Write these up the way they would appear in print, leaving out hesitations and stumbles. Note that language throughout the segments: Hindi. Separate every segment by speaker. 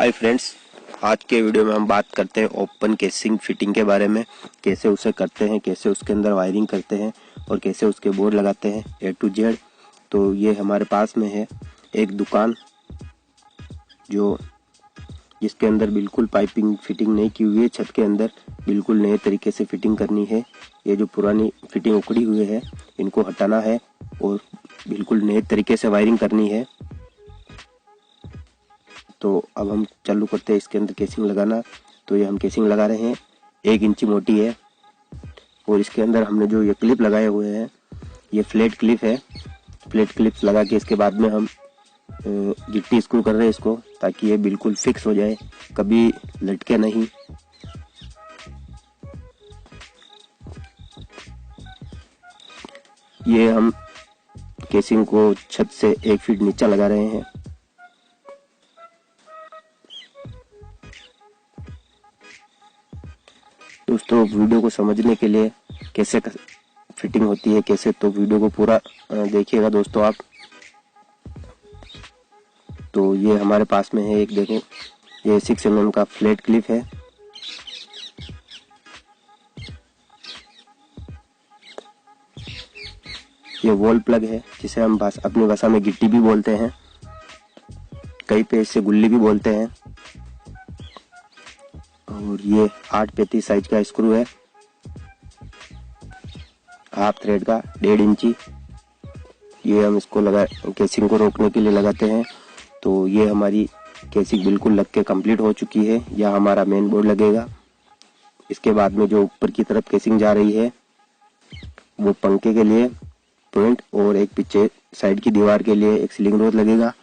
Speaker 1: हाय फ्रेंड्स, आज के वीडियो में हम बात करते हैं ओपन केसिंग फिटिंग के बारे में। कैसे उसे करते हैं, कैसे उसके अंदर वायरिंग करते हैं और कैसे उसके बोर्ड लगाते हैं A to Z। तो ये हमारे पास में है एक दुकान जो जिसके अंदर बिल्कुल पाइपिंग फिटिंग नहीं की हुई है। छत के अंदर बिल्कुल नए तरीके से फिटिंग करनी है। ये जो पुरानी फिटिंग उखड़ी हुई है इनको हटाना है और बिल्कुल नए तरीके से वायरिंग करनी है। तो अब हम चालू करते हैं इसके अंदर केसिंग लगाना। तो ये हम केसिंग लगा रहे हैं, 1 इंची मोटी है और इसके अंदर हमने जो ये क्लिप लगाए हुए हैं ये फ्लैट क्लिप है। फ्लैट क्लिप्स लगा के इसके बाद में हम गिट्टी स्क्रू कर रहे हैं इसको, ताकि ये बिल्कुल फिक्स हो जाए, कभी लटके नहीं। ये हम केसिंग को छत से 1 फीट नीचे लगा रहे हैं। दोस्तों, वीडियो को समझने के लिए कैसे फिटिंग होती है कैसे, तो वीडियो को पूरा देखिएगा दोस्तों आप। तो ये हमारे पास में है एक, देखो ये 6 mm का फ्लैट क्लिप है। ये वॉल प्लग है जिसे हम अपनी भाषा में गिट्टी भी बोलते हैं, कई पे इसे गुल्ली भी बोलते हैं। और ये 8/35 साइज का स्क्रू है, हाफ थ्रेड का 1.5 इंची। ये हम इसको केसिंग को रोकने के लिए लगाते हैं। तो ये हमारी केसिंग बिल्कुल लग के कंप्लीट हो चुकी है। यह हमारा मेन बोर्ड लगेगा। इसके बाद में जो ऊपर की तरफ केसिंग जा रही है वो पंखे के लिए पॉइंट और एक पीछे साइड की दीवार के लिए एक सीलिंग रोड लगेगा।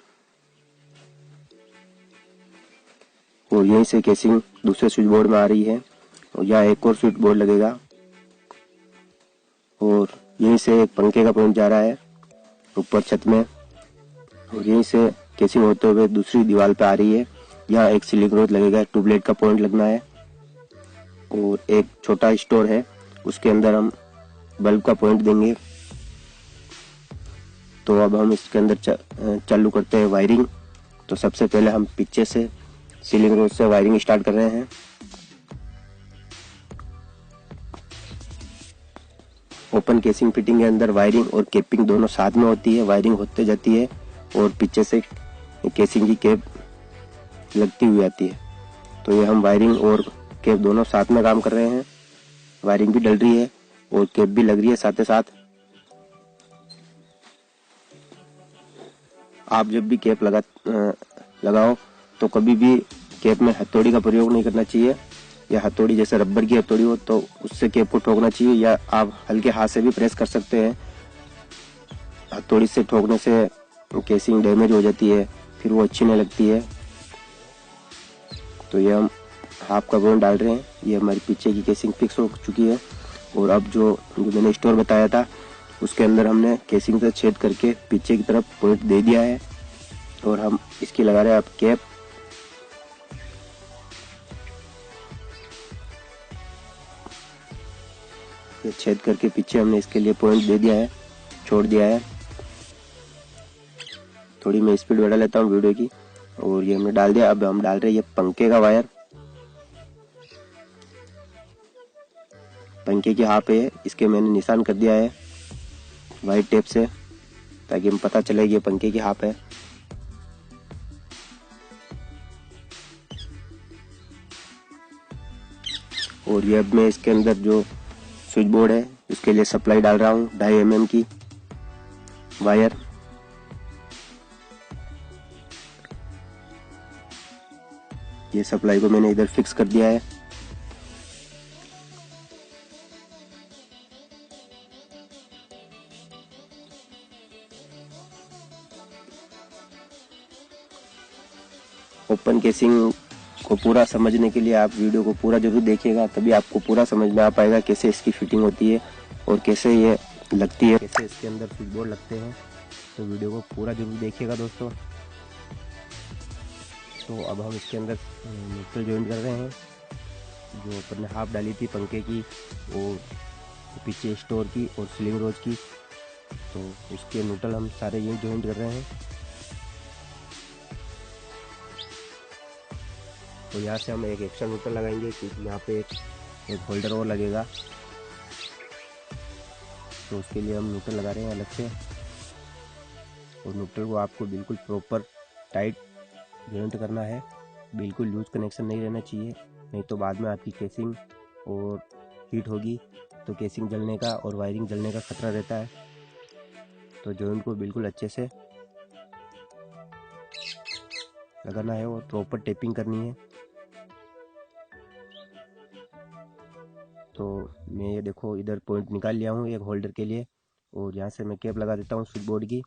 Speaker 1: और यहीं से केसिंग दूसरे स्विच बोर्ड में आ रही है और यहाँ एक और स्विच बोर्ड लगेगा। और यहीं से एक पंखे का पॉइंट जा रहा है ऊपर छत में और यहीं से केसिंग होते हुए दूसरी दीवार पे आ रही है। यहाँ एक सीलिंग रोड लगेगा, ट्यूबलाइट का पॉइंट लगना है। और एक छोटा स्टोर है, उसके अंदर हम बल्ब का पॉइंट देंगे। तो अब हम इसके अंदर चालू करते हैं वायरिंग। तो सबसे पहले हम पीछे से सीलिंग रोड से वायरिंग स्टार्ट कर रहे हैं। ओपन केसिंग फिटिंग के अंदर वायरिंग और केपिंग दोनों साथ में होती है। वायरिंग होते जाती है और पीछे से केसिंग की केप लगती हुई आती है। तो ये हम वायरिंग और केप दोनों साथ में काम कर रहे हैं। वायरिंग भी डल रही है और केप भी लग रही है साथ ही साथ। आप जब भी केप लगाओ तो कभी भी केप में हथौड़ी का प्रयोग नहीं करना चाहिए, या हथौड़ी जैसे रबर की हथौड़ी हो तो उससे केप को ठोकना चाहिए, या आप हल्के हाथ से भी प्रेस कर सकते हैं। हथौड़ी से ठोकने से केसिंग डैमेज हो जाती है, फिर वो अच्छी नहीं लगती है। तो ये हम हाफ का पॉइंट डाल रहे हैं। ये हमारी पीछे की केसिंग फिक्स हो चुकी है। और अब जो मैंने स्टोर बताया था उसके अंदर हमने केसिंग से छेद करके पीछे की तरफ पॉइंट दे दिया है और हम इसकी लगा रहे हैं अब कैप। ये छेद करके पीछे हमने इसके लिए पॉइंट दे दिया है, छोड़ दिया है। थोड़ी मैं स्पीड बढ़ा लेता हूँ वीडियो की। और ये हमने डाल दिया। अब हम डाल रहे हैं ये पंखे का वायर। पंखे की हाफ है, इसके मैंने निशान कर दिया है वाइट टेप से, ताकि हम पता चले ये पंखे की हाफ है। और ये अब मैं इसके अंदर जो स्विच बोर्ड है उसके लिए सप्लाई डाल रहा हूँ 2.5 mm की वायर। ये सप्लाई को मैंने इधर फिक्स कर दिया है। ओपन केसिंग को पूरा समझने के लिए आप वीडियो को पूरा जरूर देखिएगा, तभी आपको पूरा समझ में आ पाएगा कैसे इसकी फिटिंग होती है और कैसे ये लगती है, कैसे इसके अंदर स्विच बोर्ड लगते हैं। तो वीडियो को पूरा जरूर देखिएगा दोस्तों। तो अब हम इसके अंदर न्यूट्रल जॉइंट कर रहे हैं। जो अपन ने हाफ डाली थी पंखे की और पीछे स्टोर की और सीलिंग रोज की, तो उसके न्यूट्रल हम सारे ये जॉइंट कर रहे हैं। तो यहाँ से हम एक एक्स्ट्रा न्यूट्रल लगाएंगे क्योंकि यहाँ पे एक होल्डर और लगेगा, तो उसके लिए हम न्यूट्रल लगा रहे हैं अलग से। और न्यूट्रल को आपको बिल्कुल प्रॉपर टाइट जॉइंट करना है, बिल्कुल लूज कनेक्शन नहीं रहना चाहिए, नहीं तो बाद में आपकी केसिंग और हीट होगी तो केसिंग जलने का और वायरिंग जलने का खतरा रहता है। तो जॉइंट को बिल्कुल अच्छे से लगाना है और प्रॉपर टेपिंग करनी है। तो मैं ये देखो इधर पॉइंट निकाल लिया हूँ एक होल्डर के लिए, और यहाँ से मैं कैप लगा देता हूँ स्विच बोर्ड की।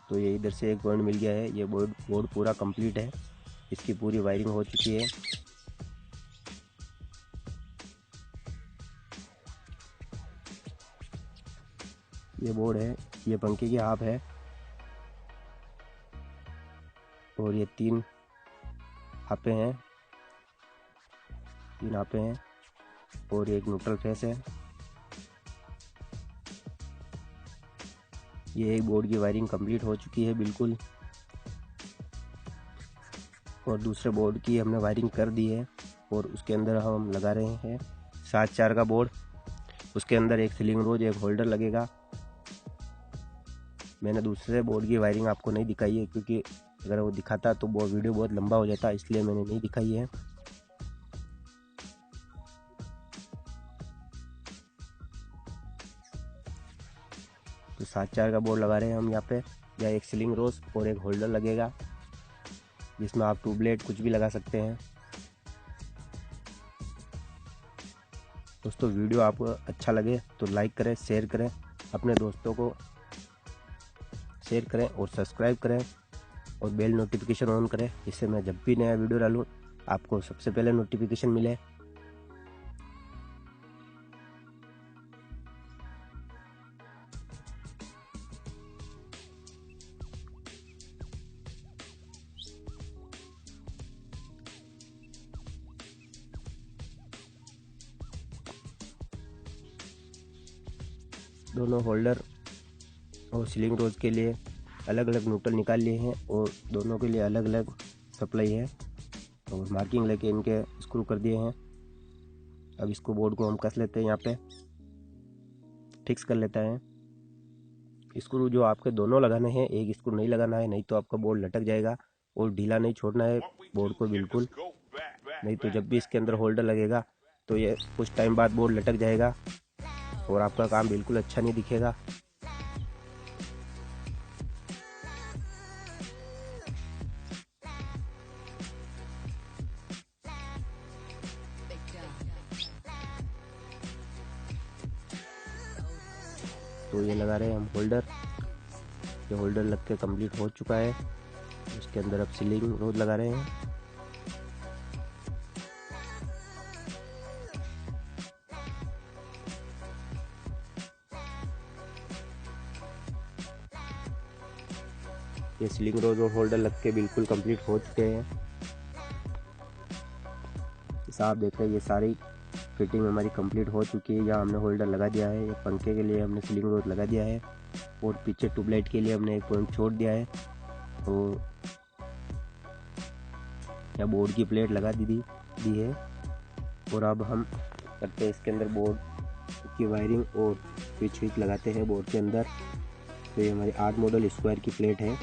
Speaker 1: तो ये इधर से एक पॉइंट मिल गया है। ये बोर्ड पूरा कंप्लीट है, इसकी पूरी वायरिंग हो चुकी है। ये बोर्ड है, ये पंखे की हाफ है, और ये 3 हापे हैं, 3 हापे हैं, और एक न्यूट्रल फेस है। ये एक बोर्ड की वायरिंग कंप्लीट हो चुकी है बिल्कुल, और दूसरे बोर्ड की हमने वायरिंग कर दी है। और उसके अंदर हम लगा रहे हैं 7/4 का बोर्ड। उसके अंदर एक सीलिंग रोज, एक होल्डर लगेगा। मैंने दूसरे बोर्ड की वायरिंग आपको नहीं दिखाई है क्योंकि अगर वो दिखाता तो वो वीडियो बहुत लंबा हो जाता, इसलिए मैंने नहीं दिखाई है। तो 7/4 का बोर्ड लगा रहे हैं हम यहाँ पे, या एक सीलिंग रोज और एक होल्डर लगेगा जिसमें आप ट्यूबलाइट कुछ भी लगा सकते हैं। दोस्तों वीडियो आपको अच्छा लगे तो लाइक करें, शेयर करें, अपने दोस्तों को शेयर करें और सब्सक्राइब करें और बेल नोटिफिकेशन ऑन करें, जिससे मैं जब भी नया वीडियो डालूँ आपको सबसे पहले नोटिफिकेशन मिले। दोनों होल्डर और सीलिंग रोज के लिए अलग अलग न्यूट्रल निकाल लिए हैं और दोनों के लिए अलग अलग सप्लाई है, और मार्किंग लेके इनके स्क्रू कर दिए हैं। अब इसको बोर्ड को हम कस लेते हैं, यहाँ पे फिक्स कर लेता है। स्क्रू जो आपके दोनों लगाने हैं, एक स्क्रू नहीं लगाना है, नहीं तो आपका बोर्ड लटक जाएगा। और ढीला नहीं छोड़ना है बोर्ड को बिल्कुल, नहीं तो जब भी इसके अंदर होल्डर लगेगा तो ये कुछ टाइम बाद बोर्ड लटक जाएगा और आपका काम बिल्कुल अच्छा नहीं दिखेगा। तो ये लगा रहे हैं हम होल्डर। ये होल्डर लग के कंप्लीट हो चुका है। उसके अंदर अब सीलिंग रोज लगा रहे हैं। ये सीलिंग रोज और होल्डर लग के बिल्कुल कंप्लीट हो चुके हैं। आप देख रहे हैं ये सारी फिटिंग हमारी कंप्लीट हो चुकी है। यहाँ हमने होल्डर लगा दिया है, ये पंखे के लिए हमने सीलिंग रोज लगा दिया है, और पीछे ट्यूबलाइट के लिए हमने एक पॉइंट छोड़ दिया है। तो या बोर्ड की प्लेट लगा दी है। और अब हम करते हैं इसके अंदर बोर्ड की वायरिंग और स्विच लगाते हैं बोर्ड के अंदर। तो ये हमारी 8 मॉडल स्क्वायर की प्लेट है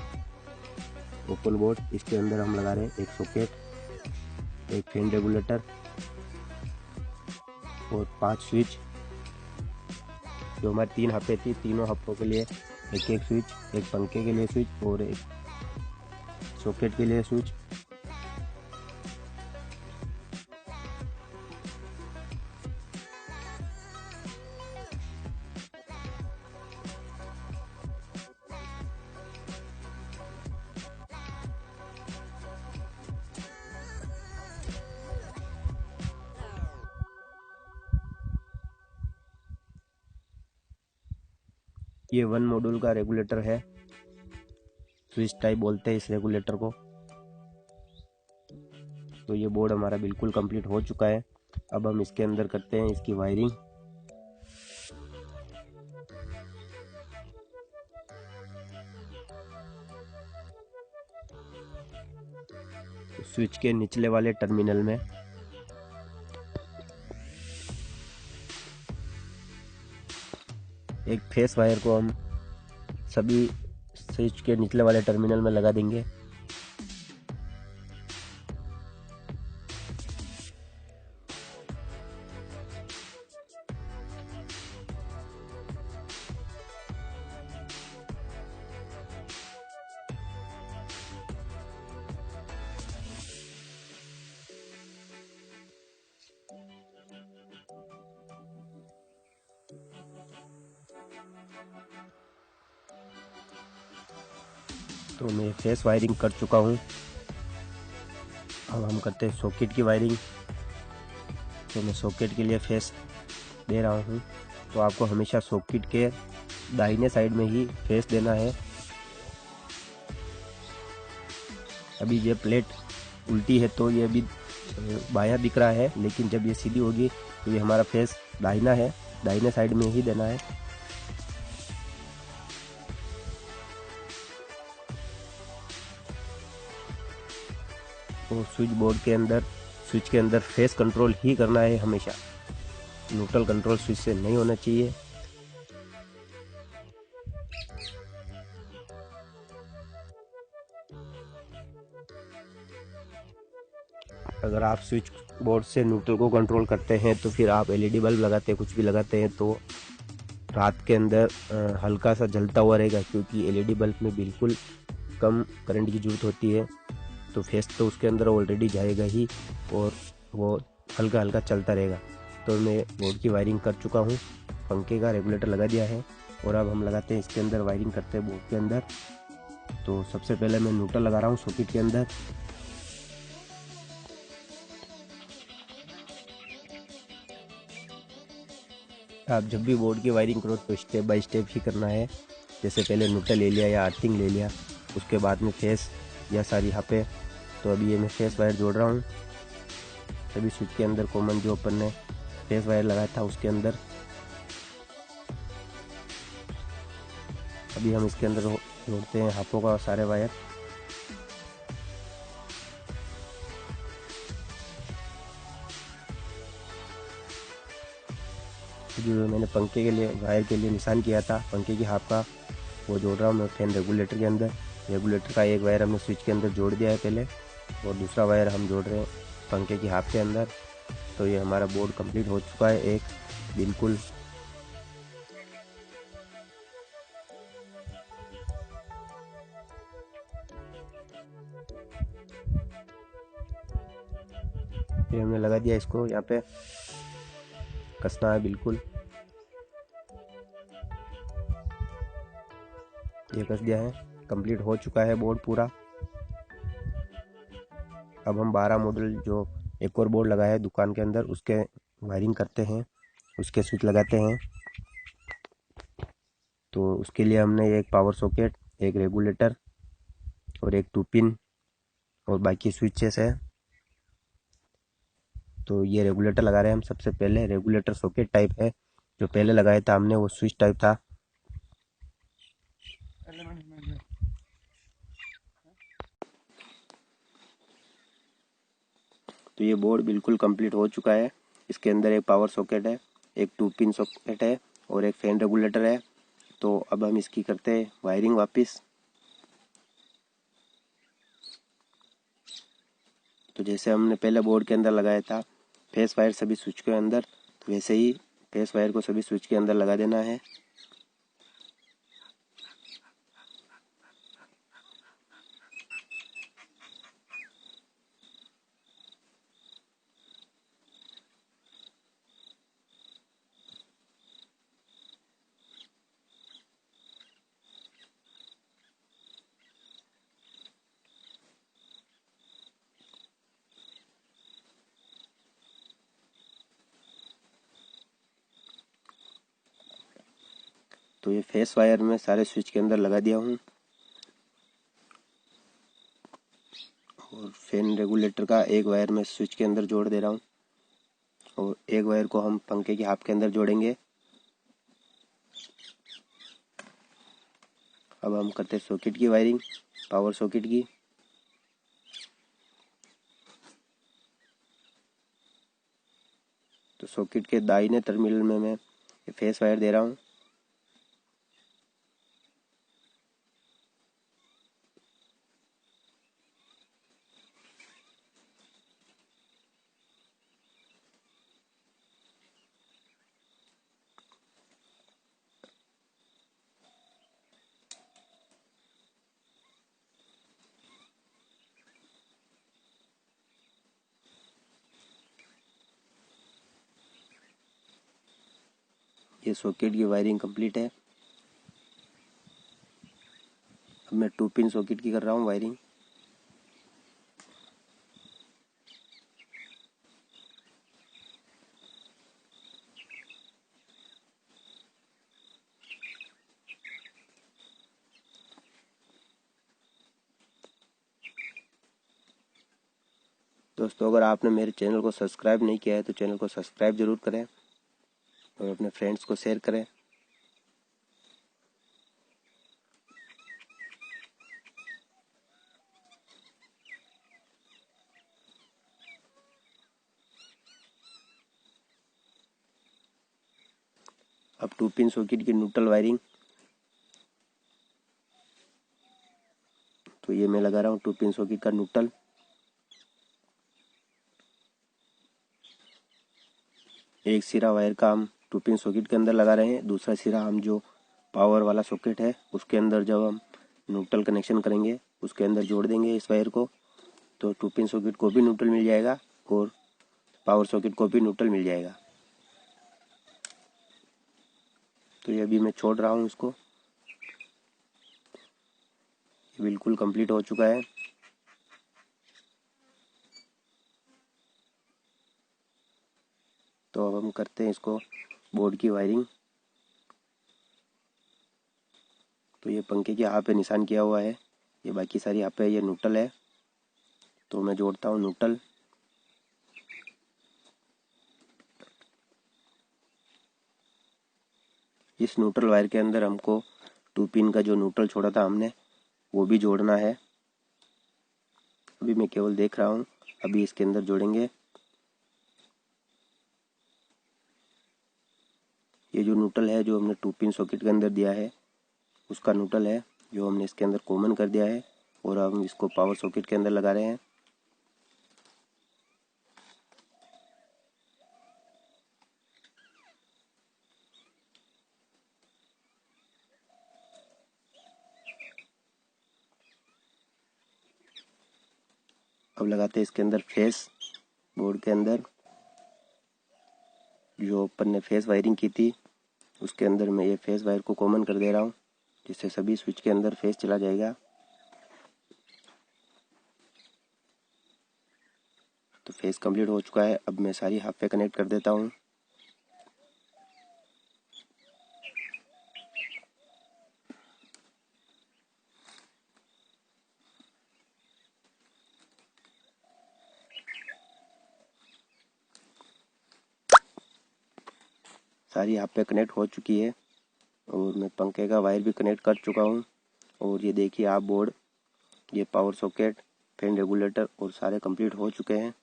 Speaker 1: ओपन बोर्ड। इसके अंदर हम लगा रहे हैं एक सॉकेट, एक फैन रेगुलेटर और 5 स्विच। जो हमारी 3 हफ्ते थी, तीनों हफ्तों के लिए एक एक स्विच, एक पंखे के लिए स्विच और एक सॉकेट के लिए स्विच। ये 1 मॉड्यूल का रेगुलेटर है, स्विच टाइप बोलते हैं इस रेगुलेटर को। तो ये बोर्ड हमारा बिल्कुल कंप्लीट हो चुका है। अब हम इसके अंदर करते हैं इसकी वायरिंग। स्विच के निचले वाले टर्मिनल में। एक फेस वायर को हम सभी स्विच के निचले वाले टर्मिनल में लगा देंगे। तो मैं फेस वायरिंग कर चुका हूँ। अब हम करते हैं सॉकेट की वायरिंग। तो मैं सॉकेट के लिए फेस दे रहा हूँ। तो आपको हमेशा सॉकेट के दाहिने साइड में ही फेस देना है। अभी ये प्लेट उल्टी है तो ये अभी बायां दिख रहा है, लेकिन जब ये सीधी होगी तो ये हमारा फेस दाहिना है, दाहिने साइड में ही देना है। तो स्विच बोर्ड के अंदर, स्विच के अंदर फेस कंट्रोल ही करना है हमेशा, न्यूट्रल कंट्रोल स्विच से नहीं होना चाहिए। अगर आप स्विच बोर्ड से न्यूट्रल को कंट्रोल करते हैं तो फिर आप एलईडी बल्ब लगाते हैं, कुछ भी लगाते हैं, तो रात के अंदर हल्का सा जलता हुआ रहेगा, क्योंकि एलईडी बल्ब में बिल्कुल कम करंट की जरूरत होती है। तो फेस तो उसके अंदर ऑलरेडी जाएगा ही और वो हल्का हल्का चलता रहेगा। तो मैं बोर्ड की वायरिंग कर चुका हूँ, पंखे का रेगुलेटर लगा दिया है और अब हम लगाते हैं इसके अंदर वायरिंग करते हैं बोर्ड के अंदर। तो सबसे पहले मैं न्यूट्रल लगा रहा हूँ सॉकेट के अंदर। आप जब भी बोर्ड की वायरिंग करो तो स्टेप बाय स्टेप ही करना है। जैसे पहले न्यूट्रल ले लिया या अर्थिंग ले लिया, उसके बाद में फेस या सारी यहाँ पे। तो अभी ये मैं फेस वायर जोड़ रहा हूँ सभी स्विच के अंदर, कॉमन जो अपन ने फेस वायर लगाया था उसके अंदर। अभी हम इसके अंदर जोड़ते हैं हाथों का सारे वायर। जो मैंने पंखे के लिए वायर के लिए निशान किया था पंखे की हाफ का, वो जोड़ रहा हूँ मैं फैन रेगुलेटर के अंदर। रेगुलेटर का एक वायर हमने स्विच के अंदर जोड़ दिया है पहले, और दूसरा वायर हम जोड़ रहे हैं पंखे की हाफ के अंदर। तो ये हमारा बोर्ड कंप्लीट हो चुका है एक बिल्कुल। ये हमने लगा दिया, इसको यहाँ पे कसना है बिल्कुल। ये कस दिया है, कंप्लीट हो चुका है बोर्ड पूरा। अब हम 12 मॉडल जो एक और बोर्ड लगाया है दुकान के अंदर, उसके वायरिंग करते हैं, उसके स्विच लगाते हैं। तो उसके लिए हमने एक पावर सॉकेट, एक रेगुलेटर और एक 2 पिन और बाकी स्विचेस है। तो ये रेगुलेटर लगा रहे हैं हम। सबसे पहले रेगुलेटर सॉकेट टाइप है, जो पहले लगाया था हमने वो स्विच टाइप था। तो ये बोर्ड बिल्कुल कंप्लीट हो चुका है। इसके अंदर एक पावर सॉकेट है, एक 2 पिन सॉकेट है और एक फैन रेगुलेटर है। तो अब हम इसकी करते हैं वायरिंग वापस। तो जैसे हमने पहले बोर्ड के अंदर लगाया था फेस वायर सभी स्विच के अंदर, तो वैसे ही फेस वायर को सभी स्विच के अंदर लगा देना है। तो ये फेस वायर में सारे स्विच के अंदर लगा दिया हूँ और फैन रेगुलेटर का एक वायर में स्विच के अंदर जोड़ दे रहा हूँ और एक वायर को हम पंखे की हाफ के अंदर जोड़ेंगे। अब हम करते हैं सॉकेट की वायरिंग, पावर सॉकेट की। सॉकेट के दाहिने टर्मिनल में मैं फेस वायर दे रहा हूँ। ये सॉकेट की वायरिंग कंप्लीट है। अब मैं 2 पिन सॉकेट की कर रहा हूँ वायरिंग। दोस्तों, अगर आपने मेरे चैनल को सब्सक्राइब नहीं किया है तो चैनल को सब्सक्राइब जरूर करें और अपने फ्रेंड्स को शेयर करें। अब 2 पिन सॉकेट की न्यूट्रल वायरिंग, तो ये मैं लगा रहा हूँ 2 पिन सॉकेट का न्यूट्रल। एक सिरा वायर का हम 2 पिन सॉकेट के अंदर लगा रहे हैं, दूसरा सिरा हम जो पावर वाला सॉकेट है उसके अंदर जब हम न्यूट्रल कनेक्शन करेंगे उसके अंदर जोड़ देंगे इस वायर को, तो 2 पिन सॉकेट को भी न्यूट्रल मिल जाएगा और पावर सॉकेट को भी न्यूट्रल मिल जाएगा। तो ये अभी मैं छोड़ रहा हूँ इसको। बिल्कुल कंप्लीट हो चुका है। तो अब हम करते हैं इसको बोर्ड की वायरिंग। तो ये पंखे के यहाँ पे निशान किया हुआ है, ये बाकी सारी यहाँ पे ये न्यूट्रल है। तो मैं जोड़ता हूँ न्यूट्रल। इस न्यूट्रल वायर के अंदर हमको 2 पिन का जो न्यूट्रल छोड़ा था हमने वो भी जोड़ना है। अभी मैं केवल देख रहा हूँ, अभी इसके अंदर जोड़ेंगे। ये जो न्यूट्रल है जो हमने 2 पिन सॉकेट के अंदर दिया है उसका न्यूट्रल है जो हमने इसके अंदर कॉमन कर दिया है और हम इसको पावर सॉकेट के अंदर लगा रहे हैं। अब लगाते हैं इसके अंदर फेस। बोर्ड के अंदर जो अपन ने फेस वायरिंग की थी उसके अंदर मैं ये फेस वायर को कॉमन कर दे रहा हूँ, जिससे सभी स्विच के अंदर फेस चला जाएगा। तो फेस कंप्लीट हो चुका है। अब मैं सारी हाफ पे कनेक्ट कर देता हूँ। सारी हाफ पे कनेक्ट हो चुकी है और मैं पंखे का वायर भी कनेक्ट कर चुका हूँ। और ये देखिए आप बोर्ड, ये पावर सॉकेट, फैन रेगुलेटर और सारे कंप्लीट हो चुके हैं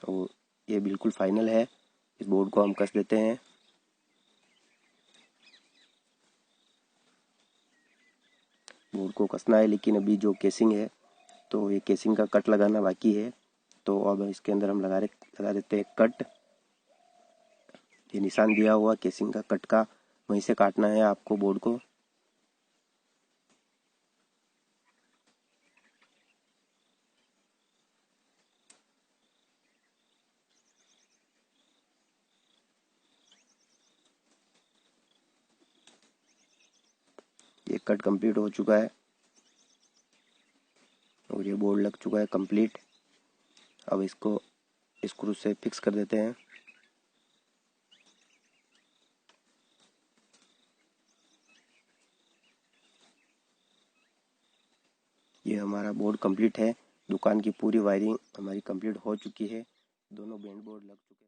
Speaker 1: और ये बिल्कुल फाइनल है। इस बोर्ड को हम कस देते हैं। बोर्ड को कसना है लेकिन अभी जो केसिंग है तो ये केसिंग का कट लगाना बाकी है। तो अब इसके अंदर हम लगा देते हैं कट। ये निशान दिया हुआ केसिंग का कट का, वहीं से काटना है आपको बोर्ड को। ये कट कंप्लीट हो चुका है और ये बोर्ड लग चुका है कंप्लीट। अब इसको स्क्रू से फिक्स कर देते हैं। ये हमारा बोर्ड कंप्लीट है। दुकान की पूरी वायरिंग हमारी कंप्लीट हो चुकी है। दोनों बैंड बोर्ड लग चुके हैं।